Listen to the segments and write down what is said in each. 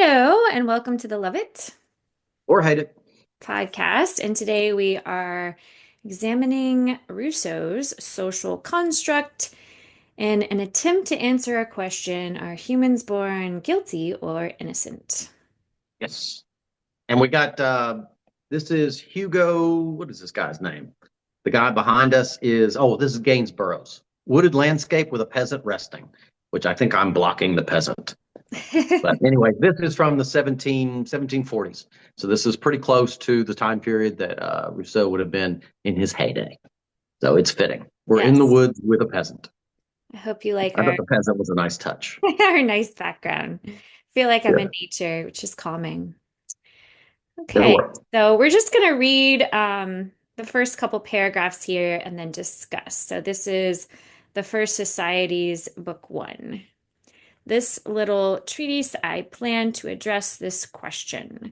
Hello, and welcome to the Love It Or hate it. podcast. And today we are examining Rousseau's social construct in an attempt to answer a question: are humans born guilty or innocent? Yes. And we got this is Hugo. What is this guy's name? The guy behind us is this is Gainsborough's wooded landscape with a peasant resting, which I think I'm blocking the peasant. But anyway, this is from the 1740s. So this is pretty close to the time period that Rousseau would have been in his heyday. So it's fitting. We're in the Yes, woods with a peasant. I hope you like I thought our the peasant was a nice touch. our nice background. I feel like I'm in Yeah, nature, which is calming. there Okay, were. so we're just going to read the first couple paragraphs here and then discuss. So this is the First Society's Book One. This little treatise, I plan to address this question.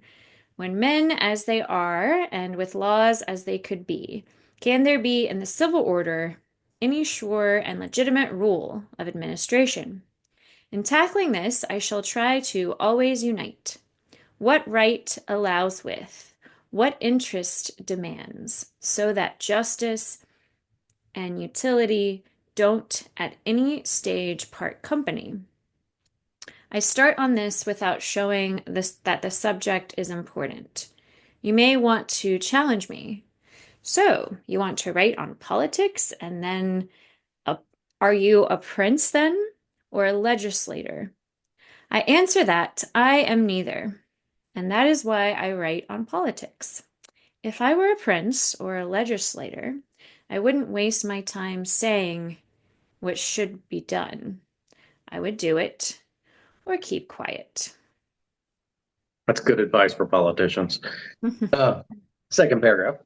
When men as they are, and with laws as they could be, can there be in the civil order any sure and legitimate rule of administration? In tackling this, I shall try to always unite what right allows with, what interest demands, so that justice and utility don't at any stage part company. I start on this without showing this that the subject is important. You may want to challenge me. So, you want to write on politics and then a, are you a prince then or a legislator? I answer that I am neither, and that is why I write on politics. If I were a prince or a legislator, I wouldn't waste my time saying what should be done. I would do it or keep quiet. That's good advice for politicians. Uh, Second paragraph.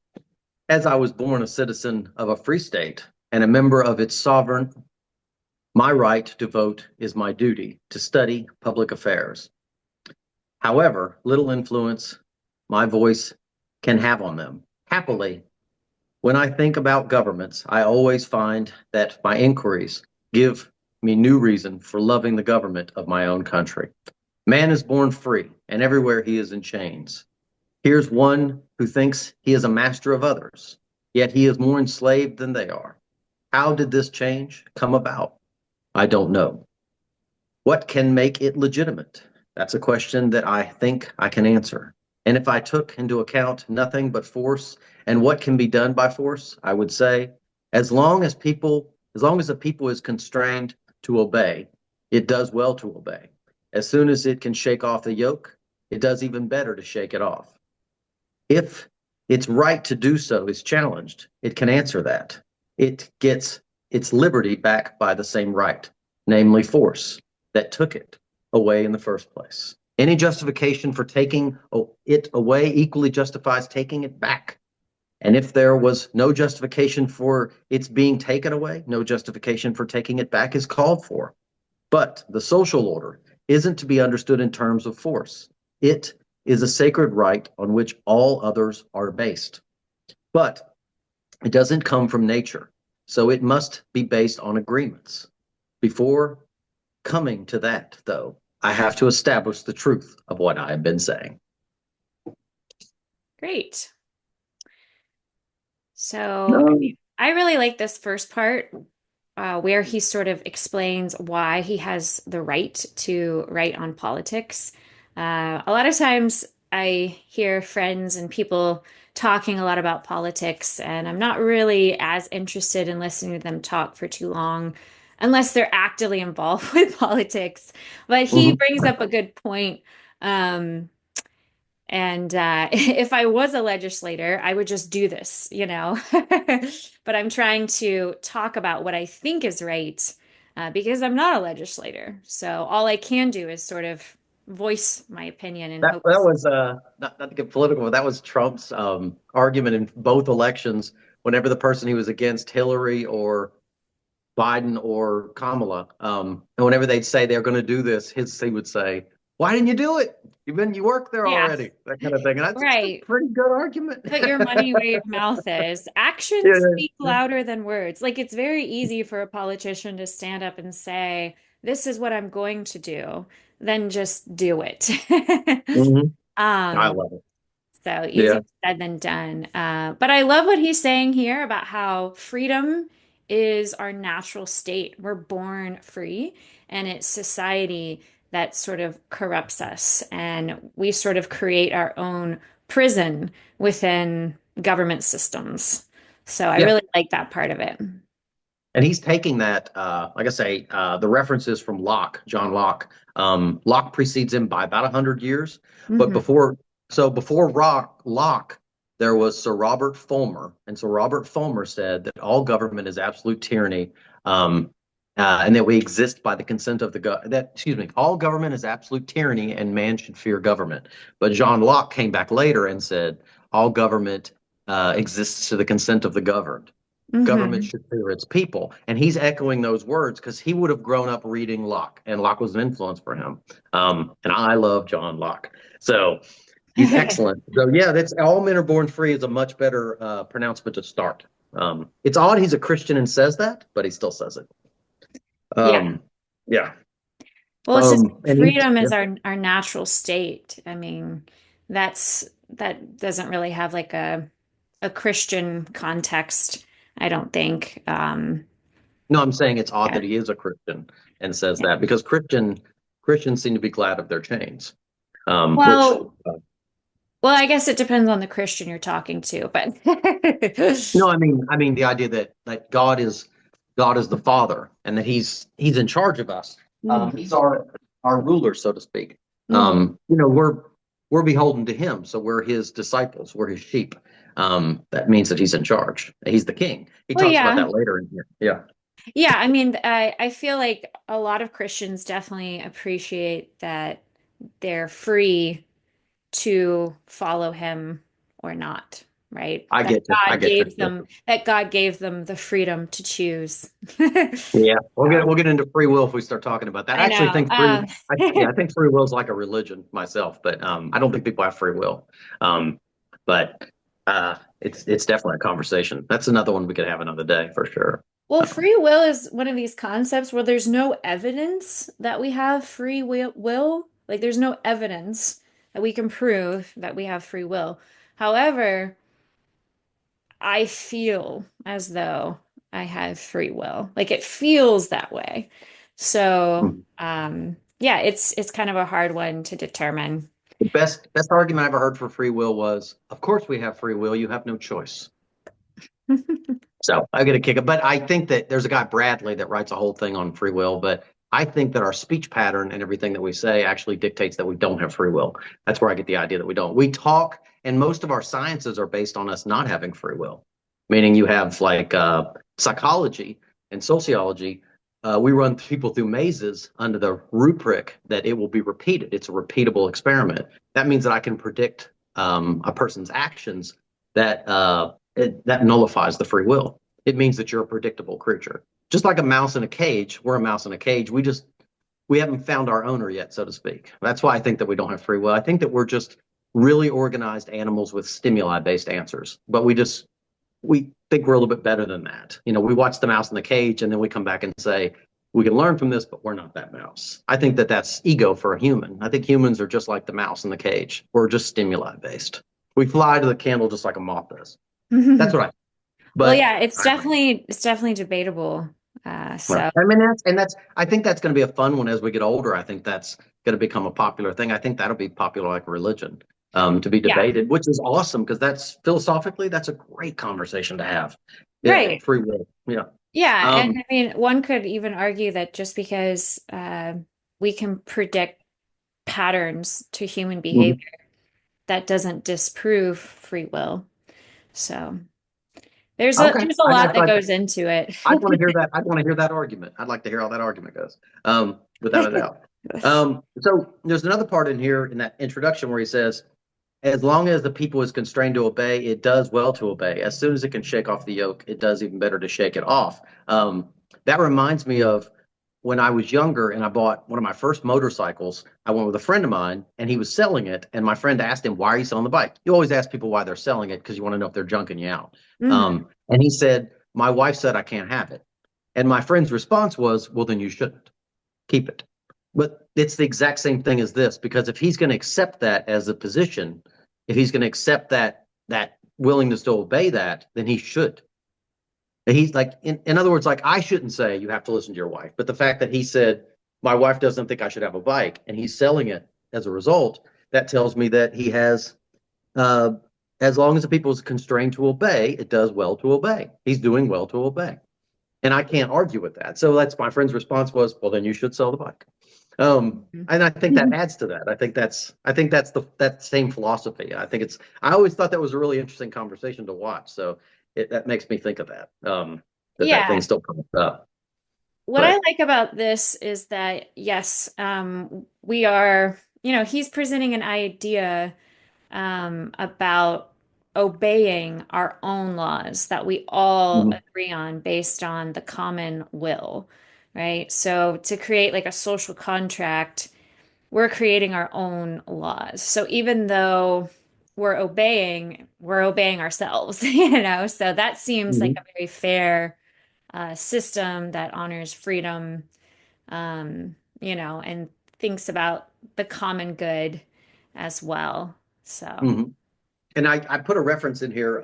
As I was born a citizen of a free state and a member of its sovereign, my right to vote is my duty to study public affairs. However, little influence my voice can have on them. Happily, when I think about governments, I always find that my inquiries give me new reason for loving the government of my own country. Man is born free, and everywhere he is in chains. Here's one who thinks he is a master of others, yet he is more enslaved than they are. How did this change come about? I don't know. What can make it legitimate? That's a question that I think I can answer. And if I took into account nothing but force and what can be done by force, I would say, as long as the people is constrained to obey, it does well to obey. As soon as it can shake off the yoke, it does even better to shake it off. If its right to do so is challenged, it can answer that. It gets its liberty back by the same right, namely force, that took it away in the first place. Any justification for taking it away equally justifies taking it back. And if there was no justification for its being taken away, no justification for taking it back is called for. But the social order isn't to be understood in terms of force. It is a sacred right on which all others are based. But it doesn't come from nature, so it must be based on agreements. Before coming to that, though, I have to establish the truth of what I have been saying. Great. So No. I really like this first part where he sort of explains why he has the right to write on politics. A lot of times I hear friends and people talking a lot about politics, and I'm not really as interested in listening to them talk for too long unless they're actively involved with politics. But he Mhm. brings up a good point. Um, and if I was a legislator, I would just do this, you know. But I'm trying to talk about what I think is right because I'm not a legislator. So all I can do is sort of voice my opinion in That hopes. was not to get political, but that was Trump's argument in both elections. Whenever the person he was against, Hillary or Biden or Kamala, and whenever they'd say they're going to do this, he would say, "Why didn't you do it? You work there Yeah, already." That kind of thing, and that's just a right. pretty good argument. Put your money where your mouth is. Actions Yeah, speak louder than words. Like it's very easy for a politician to stand up and say, this is what I'm going to do, then just do it. Hmm. I Um, love it. so Yeah. easier said than done. But I love what he's saying here about how freedom is our natural state. We're born free, and it's society that sort of corrupts us, and we sort of create our own prison within government systems. So I Yeah. really like that part of it. And he's taking that, like I say, the references from Locke, John Locke. Locke precedes him by about 100 years, but Hmm. before Locke, there was Sir Robert Fulmer, and Sir Robert Fulmer said that all government is absolute tyranny, and that we exist by the consent of the that excuse me, all government is absolute tyranny, and man should fear government. But John Locke came back later and said all government exists to the consent of the governed. Government Hmm. should fear its people. And he's echoing those words because he would have grown up reading Locke, and Locke was an influence for him. And I love John Locke. So he's excellent. So, yeah, that's all men are born free is a much better pronouncement to start. It's odd he's a Christian and says that, but he still says it. Yeah. Um, yeah. Well, it's just And freedom yeah. is our natural state. I mean, that doesn't really have like a Christian context, I don't think. No, I'm saying it's odd Yeah. that he is a Christian and says Yeah. that because Christians seem to be glad of their chains, which Well, well, I guess it depends on the Christian you're talking to, but no, I mean the idea that God is the Father and that He's in charge of us. He's Mhm. our ruler, so to speak. Mhm. We're beholden to Him, so we're His disciples, we're His sheep. That means that He's in charge. He's the King. He Well, talks about yeah. that later in here. Yeah, Yeah, I mean, I feel like a lot of Christians definitely appreciate that they're free to follow him or not, right? I That get you. I get you. Yeah, God gave them the freedom to choose. yeah. We'll get So, we'll get into free will if we start talking about that. I I actually know. think I think free will is like a religion myself, but I don't think people have free will. Um, but it's definitely a conversation. That's another one we could have another day for sure. Well, Um, free will is one of these concepts where there's no evidence that we have free will. Like there's no evidence that we can prove that we have free will. However, I feel as though I have free will. Like it feels that way. So, yeah, it's kind of a hard one to determine. the best argument I ever heard for free will was, of course we have free will. You have no choice. So I get a kick it. But I think that there's a guy, Bradley, that writes a whole thing on free will. But I think that our speech pattern and everything that we say actually dictates that we don't have free will. That's where I get the idea that we don't. We talk, and most of our sciences are based on us not having free will, meaning you have like psychology and sociology. We run people through mazes under the rubric that it will be repeated. It's a repeatable experiment. That means that I can predict a person's actions that nullifies the free will. It means that you're a predictable creature. Just like a mouse in a cage, we're a mouse in a cage. We haven't found our owner yet, so to speak. That's why I think that we don't have free will. I think that we're just really organized animals with stimuli based answers. But we think we're a little bit better than that. We watch the mouse in the cage and then we come back and say, we can learn from this, but we're not that mouse. I think that that's ego for a human. I think humans are just like the mouse in the cage. We're just stimuli based. We fly to the candle just like a moth does. That's what I. Well, But yeah, it's definitely debatable. well, So I mean that's I think that's going to be a fun one as we get older. I think that's going to become a popular thing. I think that'll be popular like religion, to be yeah, debated, which is awesome because that's philosophically that's a great conversation to have. Yeah, right. free will. Yeah. Yeah, and Um, I mean, one could even argue that just because we can predict patterns to human mhm. behavior, that doesn't disprove free will. So there's a Okay. there's a lot that goes into it. I'd want to hear that. I'd want to hear that argument. I'd like to hear how that argument goes. Without a doubt. So there's another part in here in that introduction where he says, as long as the people is constrained to obey, it does well to obey. As soon as it can shake off the yoke, it does even better to shake it off. That reminds me of when I was younger and I bought one of my first motorcycles. I went with a friend of mine and he was selling it. And my friend asked him, why are you selling the bike? You always ask people why they're selling it because you want to know if they're junking you out. Hmm. And he said, my wife said I can't have it. And my friend's response was, well, then you shouldn't. keep it. But it's the exact same thing as this, because if he's going to accept that as a position, if he's going to accept that willingness to obey that, then he should. And he's like, in other words, like I shouldn't say you have to listen to your wife, but the fact that he said my wife doesn't think I should have a bike, and he's selling it as a result, that tells me that he has, uh, as long as the people is constrained to obey, it does well to obey. He's doing well to obey, and I can't argue with that. So that's my friend's response was, well, then you should sell the bike. And I think that adds to that. I think that's that same philosophy. I always thought that was a really interesting conversation to watch. So that makes me think of that. That Yeah. thing still comes up. What I But like about this is that, yes, we are, he's presenting an idea about obeying our own laws that we all mhm, agree on based on the common will, right? So to create like a social contract, we're creating our own laws. So even though we're obeying ourselves, So that seems like mhm, a very fair system that honors freedom, and thinks about the common good as well. So. mhm. And I put a reference in here,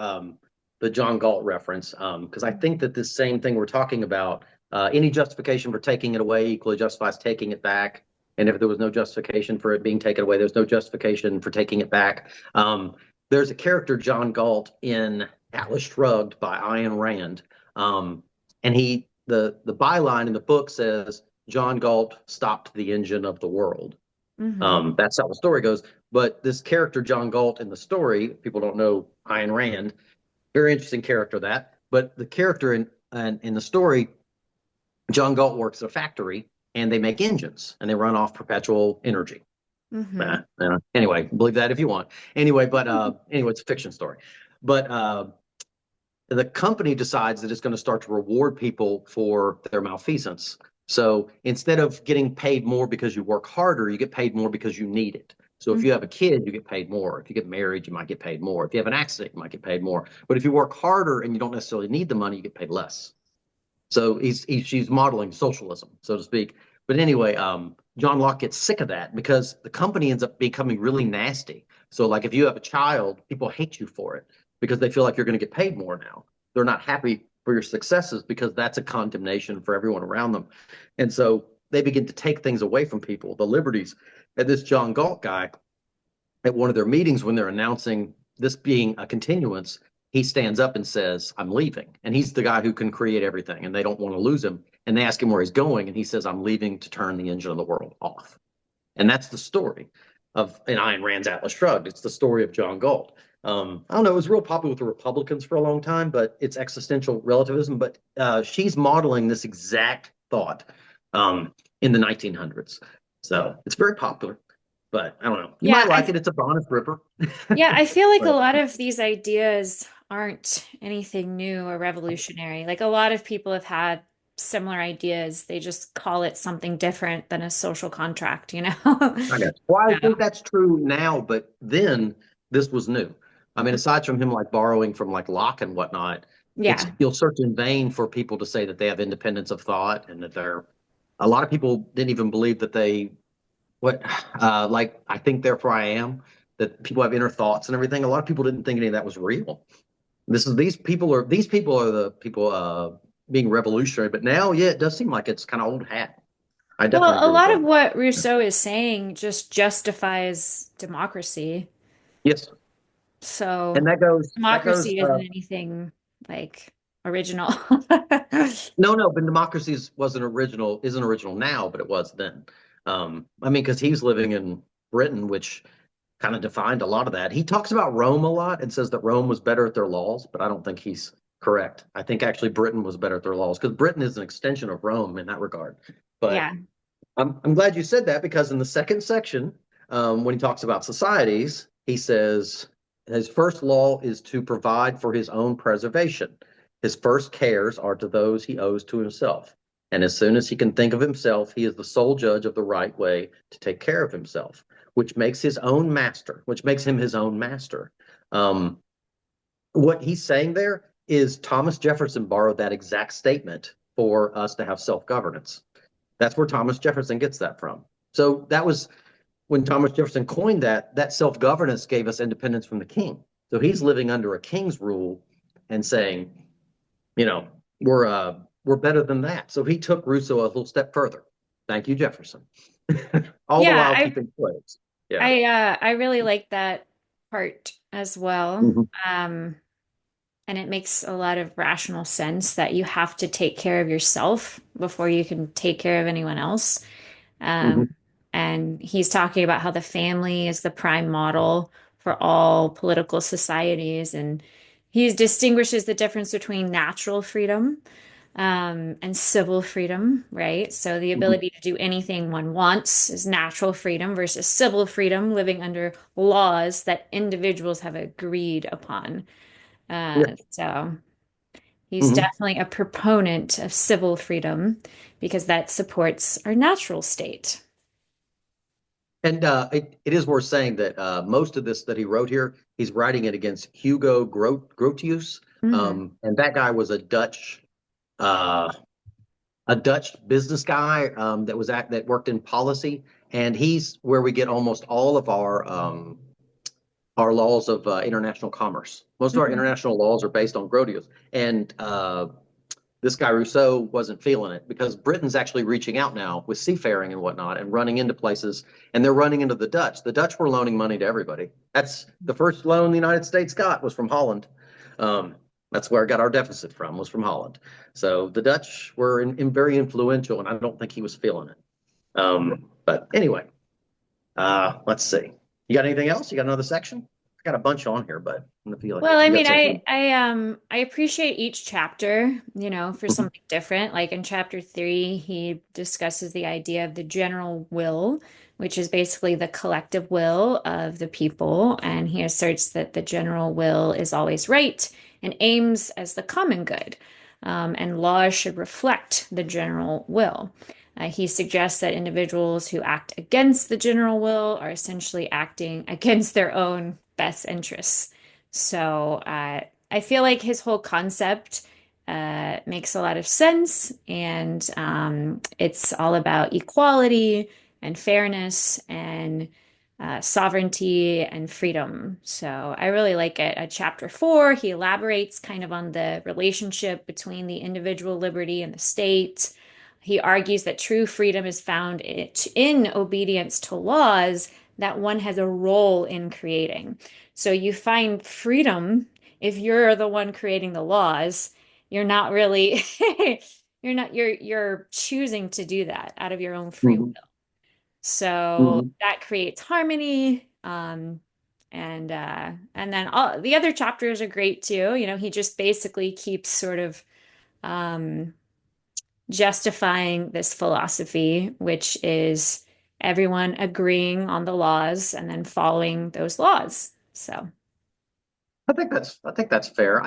the John Galt reference, because I think that this same thing we're talking about, any justification for taking it away equally justifies taking it back. And if there was no justification for it being taken away, there's no justification for taking it back. There's a character, John Galt, in Atlas Shrugged by Ayn Rand. And the byline in the book says, John Galt stopped the engine of the world. Hmm. That's how the story goes. But this character, John Galt, in the story, people don't know Ayn Rand. Very interesting character that. But the character in the story, John Galt works at a factory and they make engines and they run off perpetual energy. Hmm. Anyway, believe that if you want. Anyway, it's a fiction story. But the company decides that it's going to start to reward people for their malfeasance. So instead of getting paid more because you work harder, you get paid more because you need it. So if you have a kid, you get paid more. If you get married, you might get paid more. If you have an accident, you might get paid more. But if you work harder and you don't necessarily need the money, you get paid less. So she's modeling socialism, so to speak. But anyway, John Locke gets sick of that because the company ends up becoming really nasty. So like if you have a child, people hate you for it because they feel like you're going to get paid more now. They're not happy for your successes because that's a condemnation for everyone around them. And so they begin to take things away from people, the liberties. And this John Galt guy, at one of their meetings when they're announcing this being a continuance, he stands up and says, I'm leaving. And he's the guy who can create everything, and they don't want to lose him. And they ask him where he's going, and he says, I'm leaving to turn the engine of the world off. And that's the story of in Ayn Rand's Atlas Shrugged. It's the story of John Galt. I don't know, it was real popular with the Republicans for a long time, but it's existential relativism. But she's modeling this exact thought in the 1900s. So it's very popular, but I don't know. You might Yeah, like it. It's a honest ripper. yeah, I feel like a But lot of these ideas aren't anything new or revolutionary. Like a lot of people have had similar ideas. They just call it something different than a social contract? I got you. Well, I So, think that's true now, but then this was new. I mean, aside from him like borrowing from like Locke and whatnot, it's yeah. you'll search in vain for people to say that they have independence of thought and that they're a lot of people didn't even believe that they what like I think therefore I am, that people have inner thoughts and everything. A lot of people didn't think any of that was real. These people are the people being revolutionary, but now yeah, it does seem like it's kind of old hat. I definitely Well, a agree with lot of that. what Rousseau is saying just justifies democracy. Yes. So And that goes democracy isn't anything like original. no, no, but isn't original now, but it was then. I mean, because he's living in Britain, which kind of defined a lot of that. He talks about Rome a lot and says that Rome was better at their laws, but I don't think he's correct. I think actually Britain was better at their laws because Britain is an extension of Rome in that regard. But Yeah. I'm glad you said that because in the second section, when he talks about societies, he says his first law is to provide for his own preservation. His first cares are to those he owes to himself. And as soon as he can think of himself, he is the sole judge of the right way to take care of himself, which makes him his own master. Um, what he's saying there is Thomas Jefferson borrowed that exact statement for us to have self governance. That's where Thomas Jefferson gets that from. So that was when Thomas Jefferson coined that self-governance gave us independence from the king. So he's living under a king's rule and saying, you know, we're better than that. So he took Rousseau a little step further. Thank you, Jefferson. All the Yeah, while keeping slaves. Yeah. I really like that part as well. Hmm. Um, and it makes a lot of rational sense that you have to take care of yourself before you can take care of anyone else. Um, Hmm. and he's talking about how the family is the prime model for all political societies. And he distinguishes the difference between natural freedom, and civil freedom, right? So the Hmm. ability to do anything one wants is natural freedom versus civil freedom, living under laws that individuals have agreed upon. Yeah. So he's Hmm. definitely a proponent of civil freedom because that supports our natural state. And it is worth saying that most of this that he wrote here, he's writing it against Hugo Grotius, Hmm. and that guy was uh, a Dutch business guy that worked in policy, and he's where we get almost all of our laws of international commerce. Most of our Hmm. international laws are based on Grotius, and this guy Rousseau wasn't feeling it because Britain's actually reaching out now with seafaring and whatnot and running into places, and they're running into the Dutch. The Dutch were loaning money to everybody. That's the first loan the United States got was from Holland. Um, that's where I got our deficit from, was from Holland. So the Dutch were very influential, and I don't think he was feeling it. But anyway, let's see. You got anything else? You got another section? I got a bunch on here, but I feel like Well, I you got mean, something. I appreciate each chapter, for Mhm. something different. Like in chapter 3, he discusses the idea of the general will, which is basically the collective will of the people, and he asserts that the general will is always right and aims as the common good, and laws should reflect the general will. He suggests that individuals who act against the general will are essentially acting against their own best interests. So I feel like his whole concept makes a lot of sense, and it's all about equality and fairness and sovereignty and freedom. So I really like it. At chapter 4, he elaborates kind of on the relationship between the individual liberty and the state. He argues that true freedom is found in obedience to laws that one has a role in creating. So you find freedom if you're the one creating the laws. You're not really you're choosing to do that out of your own free will. Mhm. So Mhm. that creates harmony. And then all the other chapters are great too. He just basically keeps sort of um justifying this philosophy, which is everyone agreeing on the laws and then following those laws. So, I think that's fair.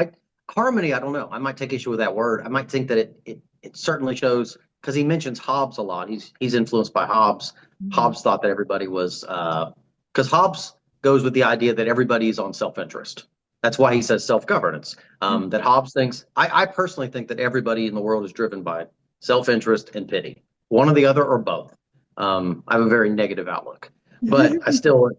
Harmony, I don't know. I might take issue with that word. I might think that it certainly shows because he mentions Hobbes a lot. He's influenced by Hobbes. mhm. Hobbes thought that everybody was because Hobbes goes with the idea that everybody is on self-interest. That's why he says self-governance. That Hobbes thinks I personally think that everybody in the world is driven by self-interest and pity, one or the other or both. I have a very negative outlook. But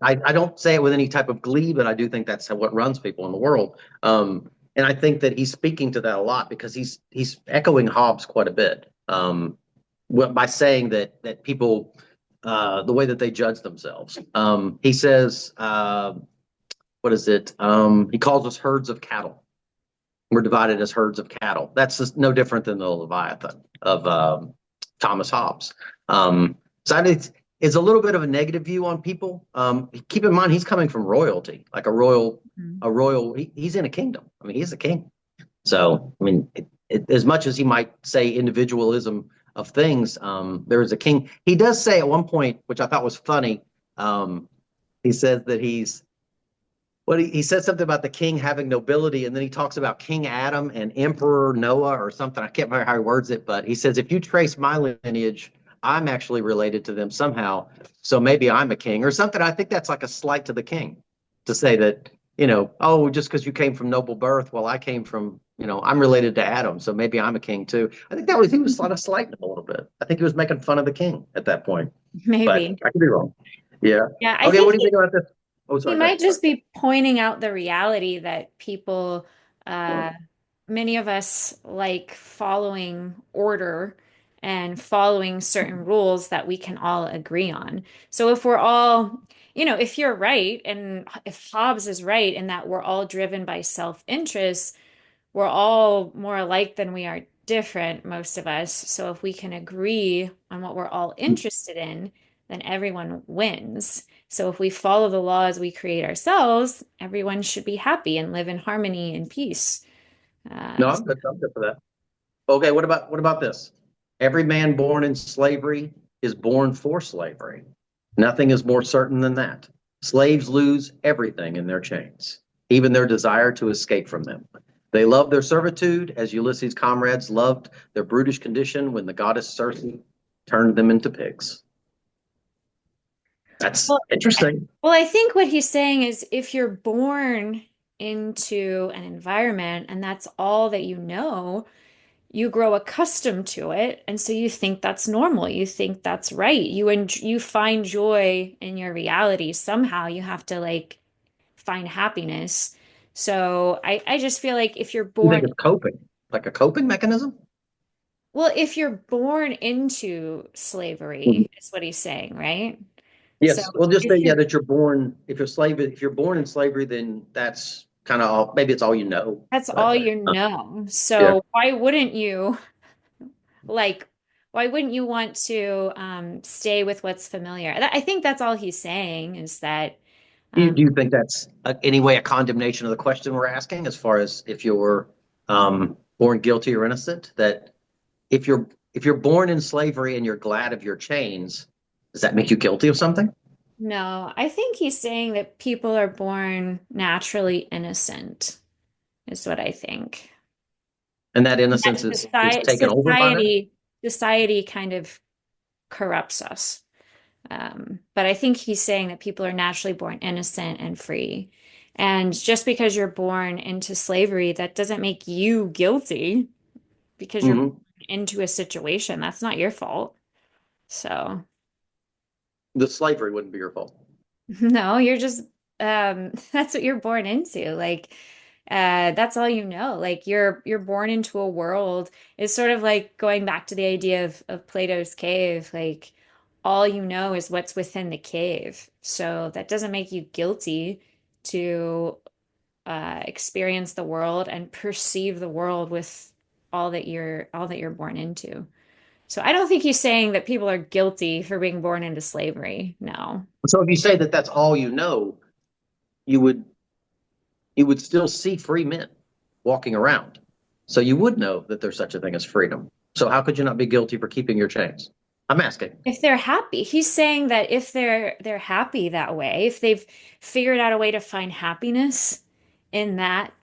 I don't say it with any type of glee, but I do think that's what runs people in the world. And I think that he's speaking to that a lot because he's echoing Hobbes quite a bit by saying that people the way that they judge themselves. He says, what is it? He calls us herds of cattle. We're divided as herds of cattle. That's just no different than the Leviathan of Thomas Hobbes. So it's a little bit of a negative view on people. Keep in mind he's coming from royalty, like a royal. He's in a kingdom. I mean, he's a king. So I mean, as much as he might say individualism of things, there is a king. He does say at one point, which I thought was funny. He says that he said something about the king having nobility, and then he talks about King Adam and Emperor Noah or something. I can't remember how he words it, but he says if you trace my lineage, I'm actually related to them somehow. So maybe I'm a king or something. I think that's like a slight to the king to say that oh, just because you came from noble birth, well, I came from, I'm related to Adam, so maybe I'm a king too. I think he was sort of slighting him a little bit. I think he was making fun of the king at that point, but Maybe. I could be wrong. Yeah. Yeah, I Okay, what think do you think about this? Oh, he sorry, go might just be pointing out the reality that people, ahead. uh, many of us like following order and following certain rules that we can all agree on. So if we're all, if you're right, and if Hobbes is right in that we're all driven by self-interest, we're all more alike than we are different, most of us. So if we can agree on what we're all interested in, then everyone wins. So if we follow the laws we create ourselves, everyone should be happy and live in harmony and peace. No, Uh, I'm good. I'm good for that. Okay, what about this? Every man born in slavery is born for slavery. Nothing is more certain than that. Slaves lose everything in their chains, even their desire to escape from them. They love their servitude as Ulysses' comrades loved their brutish condition when the goddess Circe turned them into pigs. That's well, interesting. well, I think what he's saying is if you're born into an environment and that's all that you grow accustomed to it, and so you think that's normal. You think that's right. You find joy in your reality. Somehow you have to like find happiness. So I just feel like if you're You born, think it's coping, like a coping mechanism? well, if you're born into Mhm. slavery, is what he's saying, right? So Yes. Well, just if say, yeah, you're that you're born, if you're born in slavery, then that's kind of all, maybe it's all you know. that's But all you know. yeah. So like why wouldn't you want to stay with what's familiar? I think that's all he's saying is that Do you, um, do you think that's any way a condemnation of the question we're asking, as far as if you're born guilty or innocent? That if you're born in slavery and you're glad of your chains, does that make you guilty of something? no, I think he's saying that people are born naturally innocent, is what I think. And that innocence That is taken over by that? society kind of corrupts us. But I think he's saying that people are naturally born innocent and free. And just because you're born into slavery, that doesn't make you guilty because you're Hmm. into a situation. That's not your fault. So, The slavery wouldn't be your fault. no, you're just that's what you're born into. Like that's all you know. Like you're born into a world. It's sort of like going back to the idea of Plato's cave. Like all you know is what's within the cave. So that doesn't make you guilty to experience the world and perceive the world with all that you're born into. So I don't think he's saying that people are guilty for being born into slavery. No. So if you say that that's all you know, you would you would still see free men walking around. So you would know that there's such a thing as freedom. So how could you not be guilty for keeping your chains? I'm asking. If they're happy, he's saying that if they're happy that way, if they've figured out a way to find happiness in that,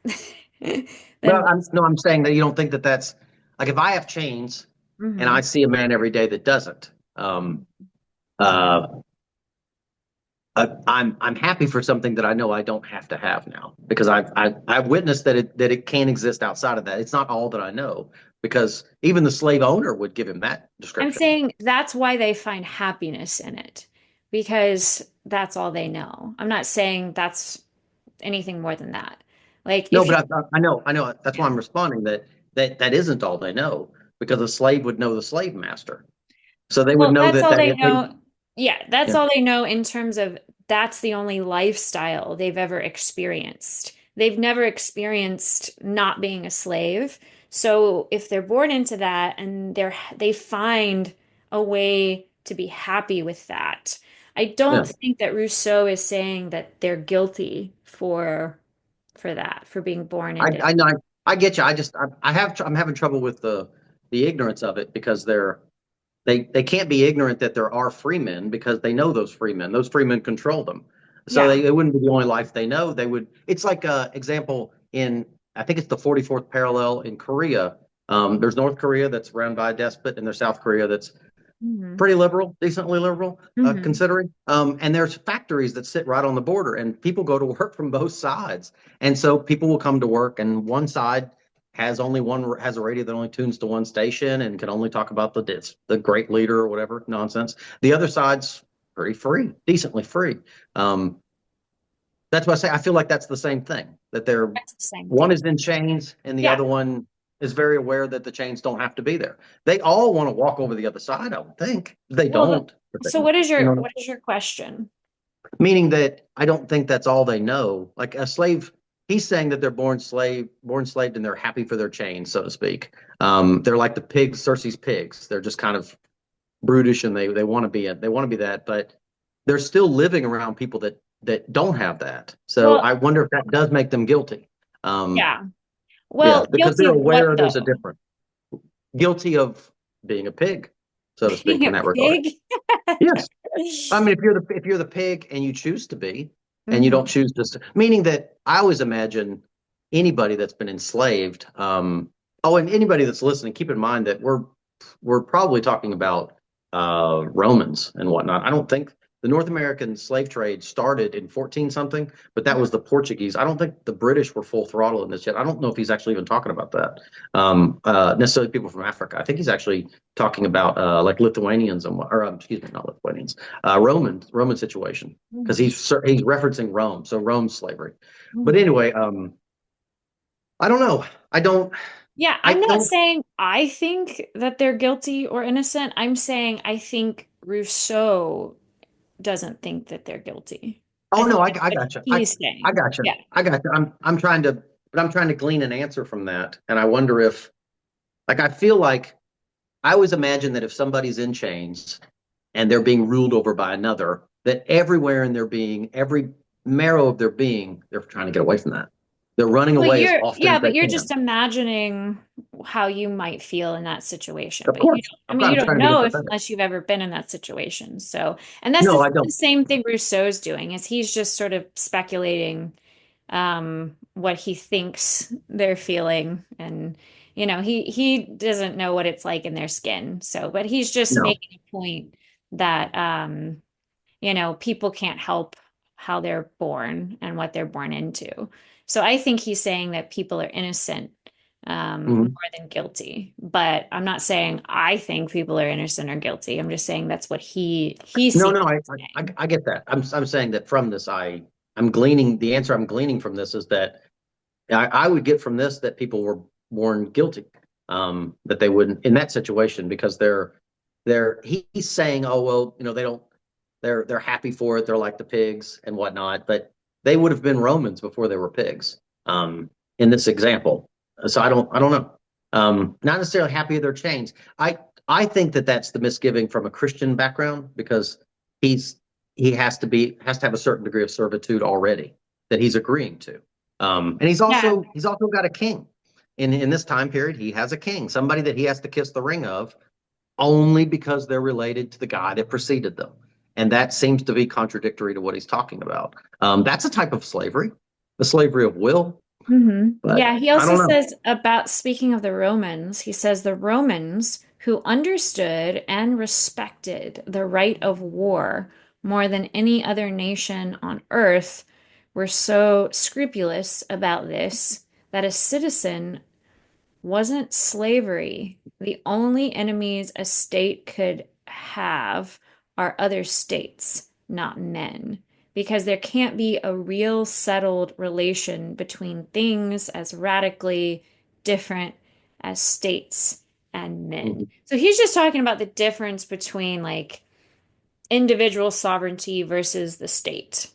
Well, then I'm saying that you don't think that that's like if I have chains and I mhm. see a man every day that doesn't, uh, I'm happy for something that I know I don't have to have now because I've witnessed that it can exist outside of that. It's not all that I know because even the slave owner would give him that I'm description. saying that's why they find happiness in it because that's all they know. I'm not saying that's anything more than that. Like No, if you, but I know. That's why yeah. I'm responding that isn't all they know because a slave would know the slave master, so they would Well, know that's that all that they if they, know. Yeah, that's yeah, all they know in terms of that's the only lifestyle they've ever experienced. They've never experienced not being a slave. So if they're born into that and they find a way to be happy with that. I yeah. don't think that Rousseau is saying that they're guilty for that, for being born I into. I know I get you. I'm having trouble with the ignorance of it because they can't be ignorant that there are free men because they know those free men. Those free men control them. So Yeah. it wouldn't be the only life they know. They would. It's like a example in I think it's the 44th parallel in Korea. There's North Korea that's run by a despot, and there's South Korea that's Hmm. pretty liberal, decently liberal, Hmm. considering. And there's factories that sit right on the border, and people go to work from both sides. And so people will come to work, and one side has a radio that only tunes to one station and can only talk about the great leader or whatever nonsense. The other side's pretty free, decently free. Um, that's why I say I feel like that's the same thing. That they're That's the same one thing. is in chains and the Yeah. other one is very aware that the chains don't have to be there. They all want to walk over the other side, I would think. They Well, don't, but they so don't. what is You your know, what is your question? meaning that I don't think that's all they know. Like a slave, he's saying that they're born enslaved, and they're happy for their chains, so to speak. They're like the pigs, Circe's pigs. They're just kind of brutish, and they want to be it. They want to be that, but they're still living around people that don't have that. So Well, I wonder if that does make them guilty. Um, yeah. yeah, Well, because guilty they're of what aware there's a though? difference. Guilty of being a pig, so to speak, Being in a that regard. pig? Yes. I mean, if you're the pig and you choose to be, and you don't Hmm. choose just meaning that I always imagine anybody that's been enslaved. Oh, and anybody that's listening, keep in mind that we're probably talking about Romans and whatnot. I don't think the North American slave trade started in 14 something, but that was the Portuguese. I don't think the British were full throttle in this yet. I don't know if he's actually even talking about that. Necessarily people from Africa. I think he's actually talking about like Lithuanians or excuse me, not Lithuanians, Roman situation because Hmm. he's referencing Rome, so Rome slavery. But Hmm. anyway, I don't know. I don't. Yeah, I I'm not don't. saying I think that they're guilty or innocent. I'm saying I think Rousseau doesn't think that they're guilty. I Oh think no, I, that's I what got you. I he's I saying. got you. Yeah. I got you. I'm trying to glean an answer from that, and I wonder if like I feel like I always imagine that if somebody's in chains and they're being ruled over by another, that everywhere in their being, every marrow of their being, they're trying to get away from that. They're running Well, away as often as but they you're can. just imagining how you might feel in that situation. Of But you course, don't, I of mean, course, you I'm don't trying to be know if empathetic. unless you've ever been in that situation. So, and that's No, I the don't. same thing Rousseau's doing is he's just sort of speculating what he thinks they're feeling. And, he doesn't know what it's like in their skin. So, but he's just No. making a point that, people can't help how they're born and what they're born into. So I think he's saying that people are innocent, more Mhm. than guilty. But I'm not saying I think people are innocent or guilty. I'm just saying that's what he No, seems no, to I, be I, saying. I get that. I'm saying that from this, I'm gleaning the answer I'm gleaning from this is that I would get from this that people were born guilty, that they wouldn't in that situation because he's saying, oh well, they don't, they're happy for it. They're like the pigs and whatnot, but they would have been Romans before they were pigs, in this example. So I don't know. Not necessarily happy with their chains. I think that that's the misgiving from a Christian background because he's he has to have a certain degree of servitude already that he's agreeing to. And he's Yeah. also he's also got a king. In this time period, he has a king, somebody that he has to kiss the ring of only because they're related to the guy that preceded them. And that seems to be contradictory to what he's talking about. That's a type of slavery, the slavery of will, but Yeah, he I also don't know. says about speaking of the Romans, he says the Romans who understood and respected the right of war more than any other nation on earth were so scrupulous about this that a citizen wasn't slavery. The only enemies a state could have are other states, not men. Because there can't be a real settled relation between things as radically different as states and men. Mhm. So he's just talking about the difference between like individual sovereignty versus the state.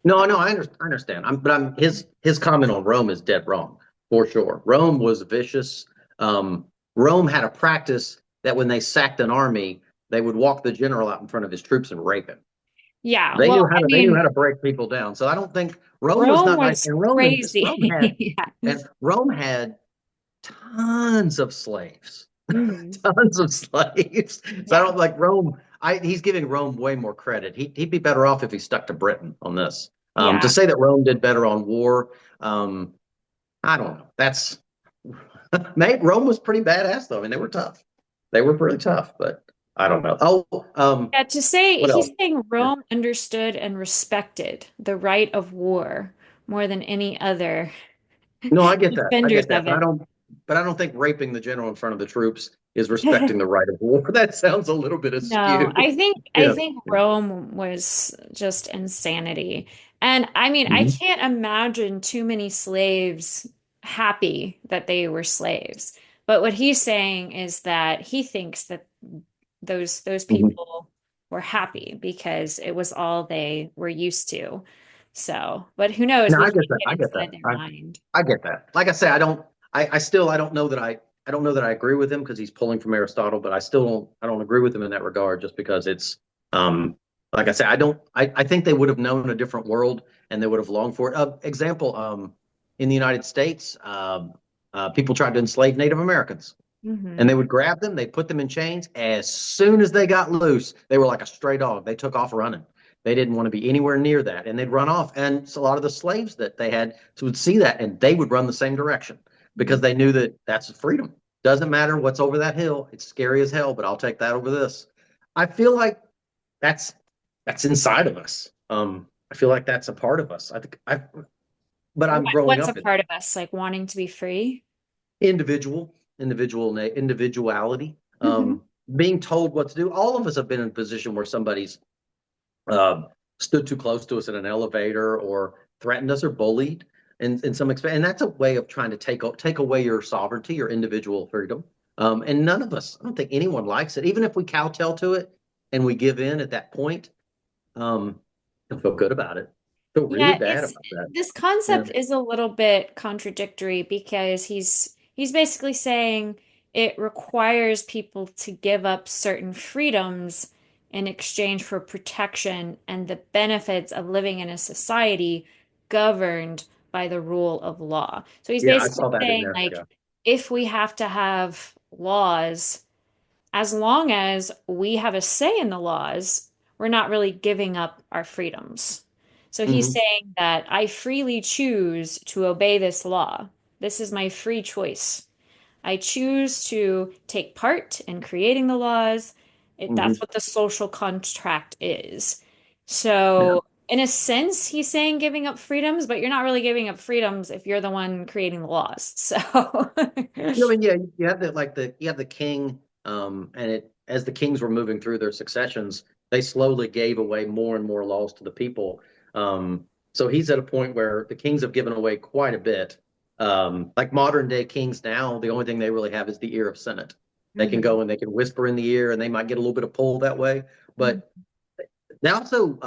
No, no, I understand. But his comment on Rome is dead wrong for sure. Rome was vicious. Um, Rome had a practice that when they sacked an army, they would walk the general out in front of his troops and rape him. Yeah, They well, knew how I to they knew how mean, to break people down. So I don't think Rome was Rome not nice. was And crazy. Yeah. Rome had tons of slaves, Mhm. tons of slaves. So I Yeah. don't like Rome. He's giving Rome way more credit. He'd be better off if he stuck to Britain on this. To Yeah. say that Rome did better on war, um, I don't know. Rome was pretty badass though. I mean, they were tough. They were pretty tough, but I don't know. Oh, Yeah, to say what he's else? saying Yeah. Rome understood and respected the right of war more than any other No, I get that. I defenders get that. of it. But I don't think raping the general in front of the troops is respecting the right of war. That sounds a little bit No, askew. I Yeah. think Rome was just insanity. And I mean, I Mhm. can't imagine too many slaves happy that they were slaves. But what he's saying is that he thinks that those Mhm. people were happy because it was all they were used to. So, but who knows? No, We I get can't that. get I get that. inside their mind. I get that. Like I say, I still, I don't know that I agree with him because he's pulling from Aristotle, but I don't agree with him in that regard just because um, like I say, I think they would have known a different world and they would have longed for it. Example, in the United States, people tried to enslave Native Americans. And Hmm. they would grab them, they'd put them in chains. As soon as they got loose, they were like a stray dog. They took off running. They didn't want to be anywhere near that. And they'd run off. And so a lot of the slaves that they had would see that and they would run the same direction because they knew that that's freedom. Doesn't matter what's over that hill. It's scary as hell, but I'll take that over this. I feel like that's that's inside of us. I feel like that's a part of us. But I'm growing What's a up in part of us like wanting to be free? individuality, Hmm. being told what to do. All of us have been in a position where somebody's uh, stood too close to us in an elevator or threatened us or bullied in some extent. And that's a way of trying to take away your sovereignty, your individual freedom. And none of us, I don't think anyone likes it. Even if we kowtow to it and we give in at that point, don't feel good about it. Feel really Yeah, bad it's about that. this Yeah. concept is a little bit contradictory because he's basically saying it requires people to give up certain freedoms in exchange for protection and the benefits of living in a society governed by the rule of law. So he's Yeah, I basically saw that in saying there. like Yeah. if we have to have laws as long as we have a say in the laws, we're not really giving up our freedoms. So he's Hmm. saying that I freely choose to obey this law. This is my free choice. I choose to take part in creating the laws. That's Hmm. what the social contract is. Yeah. So, in a sense, he's saying giving up freedoms, but you're not really giving up freedoms if you're the one creating the laws. So, I mean, yeah, you have you have the king, and it as the kings were moving through their successions, they slowly gave away more and more laws to the people. So he's at a point where the kings have given away quite a bit. Like modern day kings now, the only thing they really have is the ear of Senate. They can mhm, go and they can whisper in the ear, and they might get a little bit of pull that way. mhm, But they also,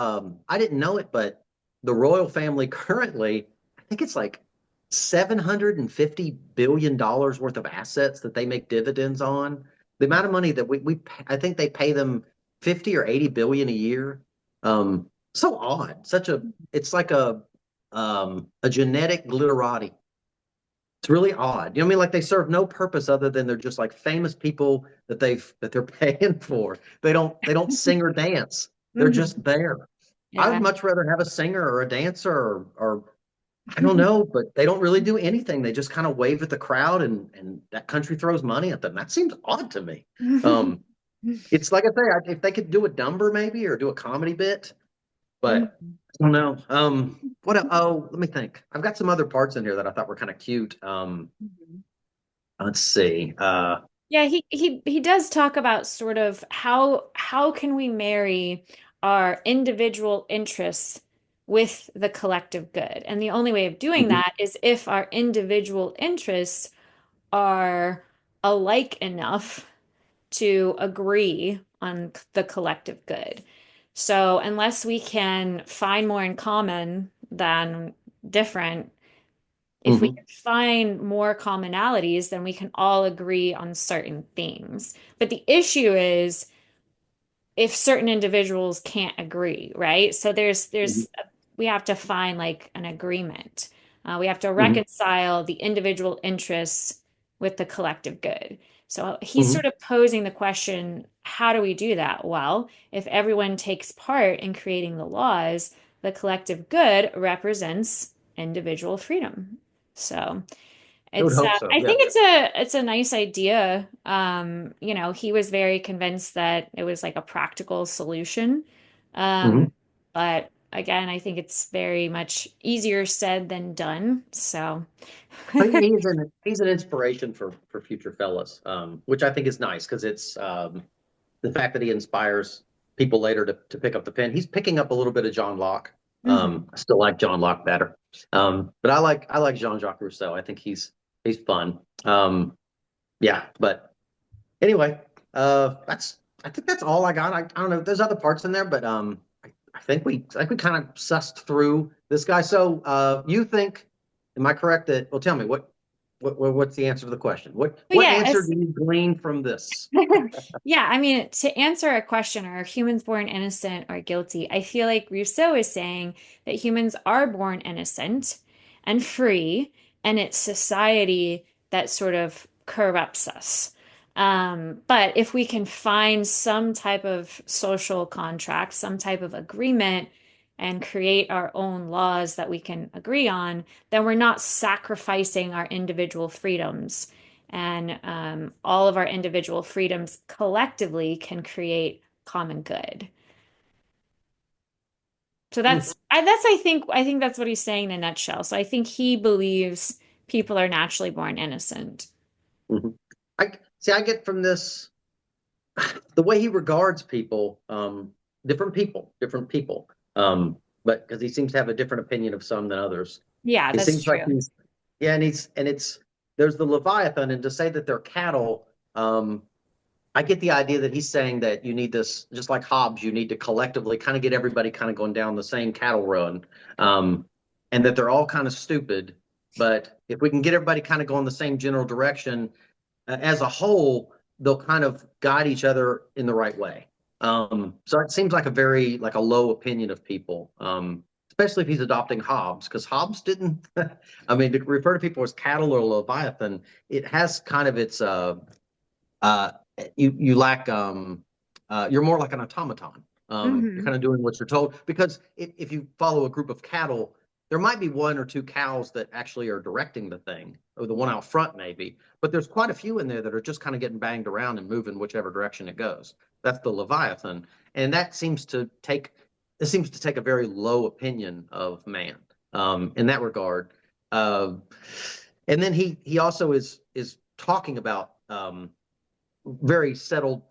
I didn't know it, but the royal family currently, I think it's like $750 billion worth of assets that they make dividends on. The amount of money that I think they pay them 50 or 80 billion a year. So odd. It's like a genetic glitterati. It's really odd. You know what I mean? Like they serve no purpose other than they're just like famous people that they're paying for. They don't sing or dance. They're mhm. just there. I Yeah. would much rather have a singer or a dancer or I don't know, but they don't really do anything. They just kind of wave at the crowd and that country throws money at them. That seems odd to me. Um, it's like I say, if they could do a number maybe or do a comedy bit, but I don't know. Oh, let me think. I've got some other parts in here that I thought were kind of cute. Let's see. Yeah, he does talk about sort of how can we marry our individual interests with the collective good. And the only way of doing Mhm, that is if our individual interests are alike enough to agree on the collective good. So unless we can find more in common than different, if we mhm, can find more commonalities, then we can all agree on certain things. But the issue is if certain individuals can't agree, right? So mhm, we have to find like an agreement. We have to mhm, reconcile the individual interests with the collective good. So he's mhm, sort of posing the question, how do we do that? Well, if everyone takes part in creating the laws, the collective good represents individual freedom. So I would It's hope so. I Yeah. think it's a nice idea. He was very convinced that it was like a practical solution. Um, Hmm. but again, I think it's very much easier said than done. So He's an inspiration for future fellas, which I think is nice because it's the fact that he inspires people later to pick up the pen. He's picking up a little bit of John Locke. Mhm. I still like John Locke better, but I like Jean-Jacques Rousseau. I think he's fun. Yeah, but anyway, that's I think that's all I got. I don't know. There's other parts in there, but I think we kind of sussed through this guy. So you think, am I correct that? Well, tell me what's the answer to the question? But What yeah, answer do you glean from this? yeah, I mean, to answer a question, are humans born innocent or guilty? I feel like Rousseau is saying that humans are born innocent and free, and it's society that sort of corrupts us. But if we can find some type of social contract, some type of agreement, and create our own laws that we can agree on, then we're not sacrificing our individual freedoms and all of our individual freedoms collectively can create common good. So I think that's what he's saying in a nutshell. So I think he believes people are naturally born innocent. Mhm. I see. I get from this the way he regards people, different people, but because he seems to have a different opinion of some than others. Yeah, It that's seems like true. yeah, and it's there's the Leviathan, and to say that they're cattle, I get the idea that he's saying that you need this, just like Hobbes, you need to collectively kind of get everybody kind of going down the same cattle run, um, and that they're all kind of stupid. But if we can get everybody kind of going the same general direction, as a whole, they'll kind of guide each other in the right way. So it seems like a very like a low opinion of people, especially if he's adopting Hobbes, because Hobbes didn't. I mean, to refer to people as cattle or Leviathan, it has kind of its uh, you lack you're more like an automaton. You're Hmm. kind of doing what you're told because if you follow a group of cattle, there might be one or two cows that actually are directing the thing, or the one out front maybe, but there's quite a few in there that are just kind of getting banged around and moving whichever direction it goes. That's the Leviathan, and that seems to take this seems to take a very low opinion of man in that regard. Uh, and then he also is talking about very settled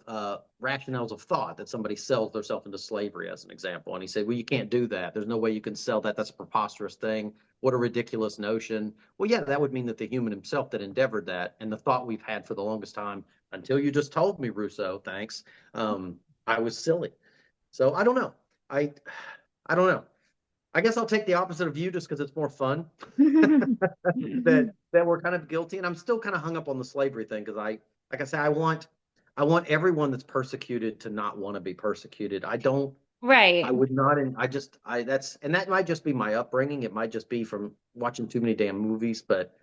rationales of thought that somebody sells themselves into slavery, as an example. And he said, well, you can't do that. There's no way you can sell that. That's a preposterous thing. What a ridiculous notion. Well, yeah, that would mean that the human himself that endeavored that, and the thought we've had for the longest time, until you just told me, Rousseau, thanks, I was silly. So I don't know. I I don't know. I guess I'll take the opposite of you just because it's more fun that we're kind of guilty. And I'm still kind of hung up on the slavery thing because like I say, I want everyone that's persecuted to not want to be persecuted. I don't I Right. would not and I just I that's and that might just be my upbringing. It might just be from watching too many damn movies, but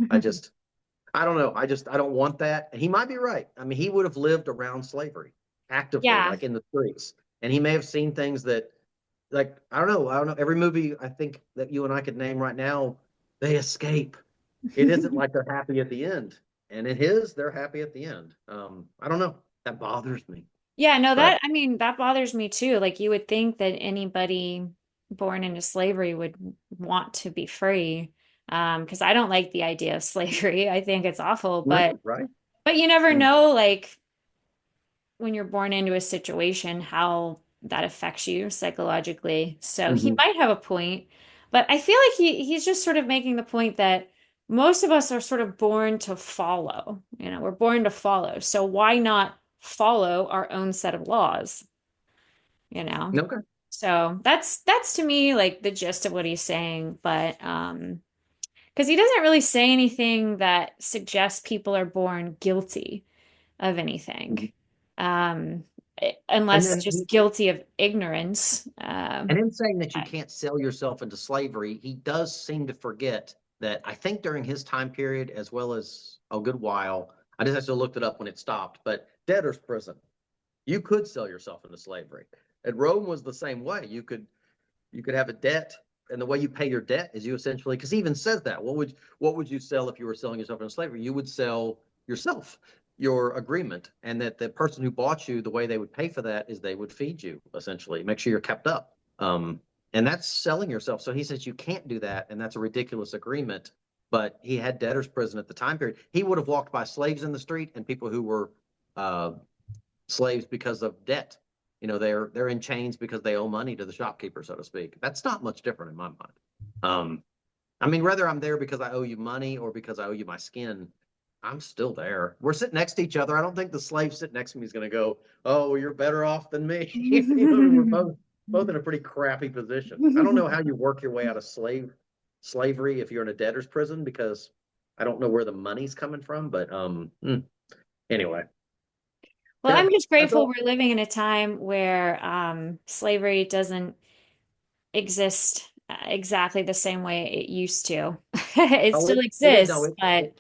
I don't know. I don't want that. And he might be right. I mean, he would have lived around slavery actively, Yeah. like in the streets. And he may have seen things that like I don't know. Every movie I think that you and I could name right now, they escape. It isn't like they're happy at the end. And in his, they're happy at the end. I don't know. That bothers me. Yeah, no, But I mean, that bothers me too. Like, you would think that anybody born into slavery would want to be free. Because I don't like the idea of slavery. I think it's awful, right, right. but you never Mm, know, like, when you're born into a situation, how that affects you psychologically. So he mhm. might have a point, but I feel like he's just sort of making the point that most of us are sort of born to follow. We're born to follow. So why not follow our own set of laws, you know? Okay. So that's to me like the gist of what he's saying, but because he doesn't really say anything that suggests people are born guilty of anything, Mhm. um, And unless then just guilty of ignorance. and in saying that you can't sell yourself into slavery, he does seem to forget that I think during his time period, as well as a good while, I just actually looked it up when it stopped, but debtor's prison. You could sell yourself into slavery. And Rome was the same way. You could have a debt. and the way you pay your debt is you essentially, because he even says that. What would you sell if you were selling yourself into slavery? You would sell yourself, your agreement, and that the person who bought you, the way they would pay for that is they would feed you, essentially, make sure you're kept up. And that's selling yourself. So he says you can't do that, and that's a ridiculous agreement. But he had debtors prison at the time period. He would have walked by slaves in the street and people who were uh, slaves because of debt. They're in chains because they owe money to the shopkeeper, so to speak. That's not much different in my mind. Um, I mean, whether I'm there because I owe you money or because I owe you my skin, I'm still there. We're sitting next to each other. I don't think the slave sitting next to me is going to go, "Oh, well, you're better off than me." We're both in a pretty crappy position. I don't know how you work your way out of slavery if you're in a debtor's prison because I don't know where the money's coming from. But anyway, Well, yeah, I'm just that's grateful all. we're living in a time where slavery doesn't exist exactly the same way it used to. It Oh, still it is. No, exists, but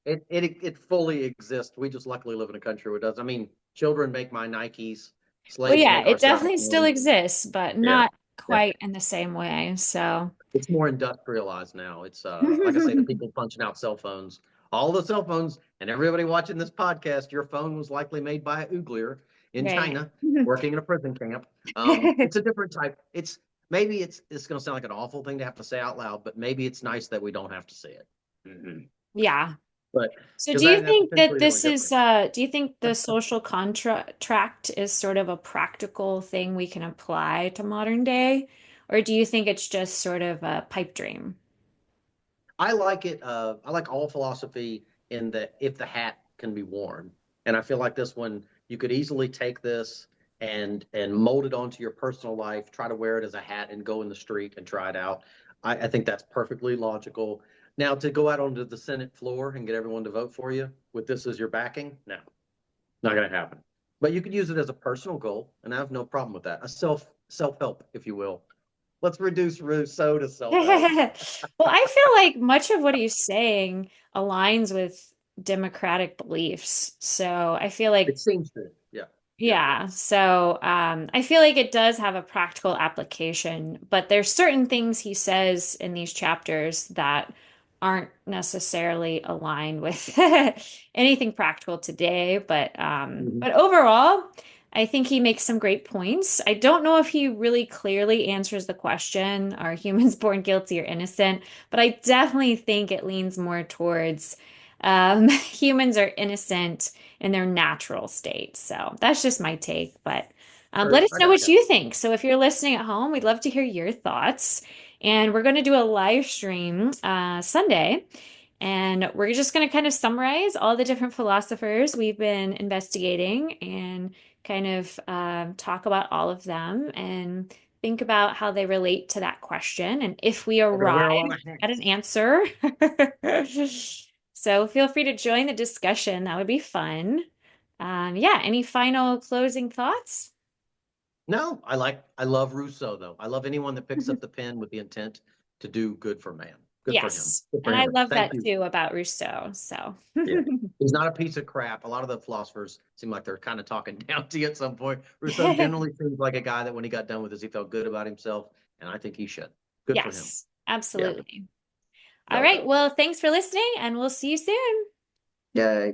it fully exists. We just luckily live in a country where it does. I mean, children make my Nikes, well, slaves yeah, make our it cell definitely still phones. exists, but Yeah, not yeah. quite in the same way. So, It's more industrialized now. It's like I say, the people punching out cell phones, all the cell phones, and everybody watching this podcast. Your phone was likely made by a Uyghur in right. China, working in a prison camp. It's a different type. It's going to sound like an awful thing to have to say out loud, but maybe it's nice that we don't have to say it. Yeah. But So because do you that's think that essentially the only this is difference. do you think the social contract is sort of a practical thing we can apply to modern day? Or do you think it's just sort of a pipe dream? I like it. I like all philosophy in that if the hat can be worn, and I feel like this one you could easily take this and mold it onto your personal life. Try to wear it as a hat and go in the street and try it out. I think that's perfectly logical. Now to go out onto the Senate floor and get everyone to vote for you with this as your backing, no, not going to happen. But you could use it as a personal goal, and I have no problem with that. A self help, if you will. Let's reduce Rousseau to self help. Well, I feel like much of what he's saying aligns with democratic beliefs. So I feel It like seems to, yeah, yeah. yeah, so I feel like it does have a practical application, but there's certain things he says in these chapters that aren't necessarily aligned with anything practical today. Mhm. But overall, I think he makes some great points. I don't know if he really clearly answers the question, are humans born guilty or innocent? But I definitely think it leans more towards humans are innocent in their natural state. So that's just my take. But let Sure, us I know got what you. you think. So if you're listening at home, we'd love to hear your thoughts. And we're going to do a live stream Sunday. And we're just going to kind of summarize all the different philosophers we've been investigating and kind of talk about all of them and think about how they relate to that question. And if we We're gonna arrive wear a lot of at an hats. answer, so feel free to join the discussion. That would be fun. Yeah, any final closing thoughts? No, I love Rousseau though. I love anyone that picks up the pen with the intent to do good for man. Good for him. Yes. Good for And I him. love Thank that you. too about Rousseau. So, Yeah. He's not a piece of crap. A lot of the philosophers seem like they're kind of talking down to you at some point. Rousseau generally seems like a guy that when he got done with this, he felt good about himself, and I think he should. Good for him. yes, Yeah. absolutely. All No right. doubt. Well, thanks for listening, and we'll see you soon. Yay.